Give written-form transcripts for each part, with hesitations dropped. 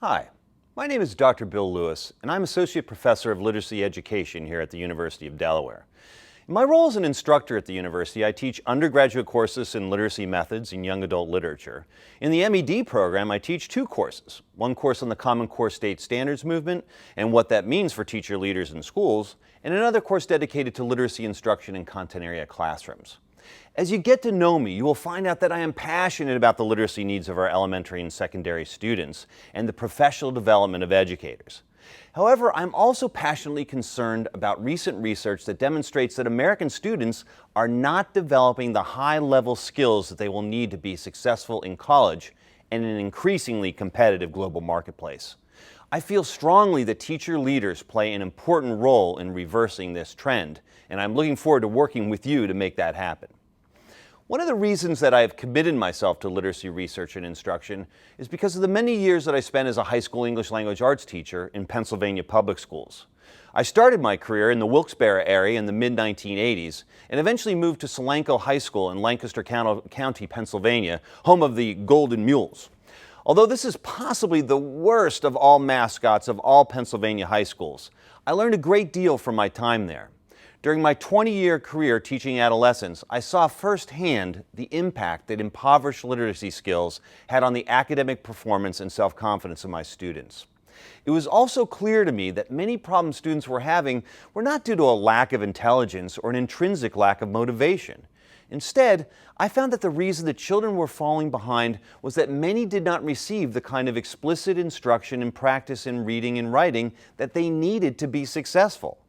Hi, my name is Dr. Bill Lewis, and I'm Associate Professor of Literacy Education here at the University of Delaware. In my role as an instructor at the university, I teach undergraduate courses in literacy methods and young adult literature. In the MED program, I teach two courses, one course on the Common Core State Standards movement and what that means for teacher leaders in schools, and another course dedicated to literacy instruction in content area classrooms. As you get to know me, you will find out that I am passionate about the literacy needs of our elementary and secondary students and the professional development of educators. However, I'm also passionately concerned about recent research that demonstrates that American students are not developing the high-level skills that they will need to be successful in college and in an increasingly competitive global marketplace. I feel strongly that teacher leaders play an important role in reversing this trend, and I'm looking forward to working with you to make that happen. One of the reasons that I have committed myself to literacy research and instruction is because of the many years that I spent as a high school English language arts teacher in Pennsylvania public schools. I started my career in the Wilkes-Barre area in the mid-1980s and eventually moved to Solanco High School in Lancaster County, Pennsylvania, home of the Golden Mules. Although this is possibly the worst of all mascots of all Pennsylvania high schools, I learned a great deal from my time there. During my 20-year career teaching adolescents, I saw firsthand the impact that impoverished literacy skills had on the academic performance and self-confidence of my students. It was also clear to me that many problems students were having were not due to a lack of intelligence or an intrinsic lack of motivation. Instead, I found that the reason that children were falling behind was that many did not receive the kind of explicit instruction and practice in reading and writing that they needed to be successful.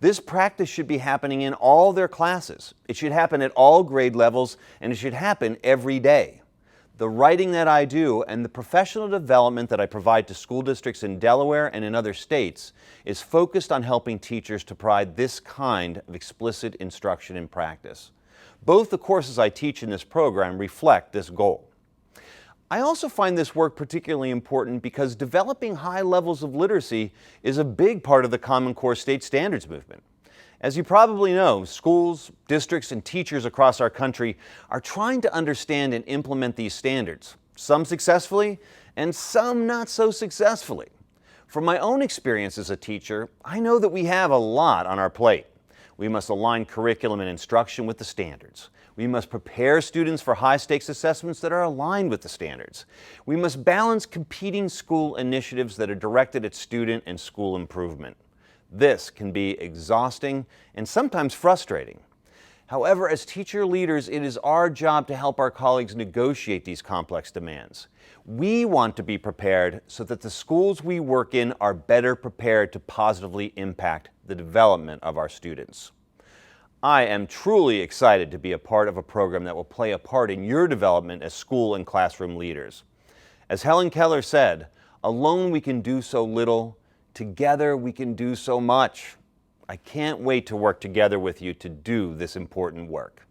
This practice should be happening in all their classes. It should happen at all grade levels, and it should happen every day. The writing that I do and the professional development that I provide to school districts in Delaware and in other states is focused on helping teachers to provide this kind of explicit instruction and practice. Both the courses I teach in this program reflect this goal. I also find this work particularly important because developing high levels of literacy is a big part of the Common Core State Standards movement. As you probably know, schools, districts, and teachers across our country are trying to understand and implement these standards, some successfully and some not so successfully. From my own experience as a teacher, I know that we have a lot on our plate. We must align curriculum and instruction with the standards. We must prepare students for high-stakes assessments that are aligned with the standards. We must balance competing school initiatives that are directed at student and school improvement. This can be exhausting and sometimes frustrating. However, as teacher leaders, it is our job to help our colleagues negotiate these complex demands. We want to be prepared so that the schools we work in are better prepared to positively impact the development of our students. I am truly excited to be a part of a program that will play a part in your development as school and classroom leaders. As Helen Keller said, alone we can do so little, together we can do so much. I can't wait to work together with you to do this important work.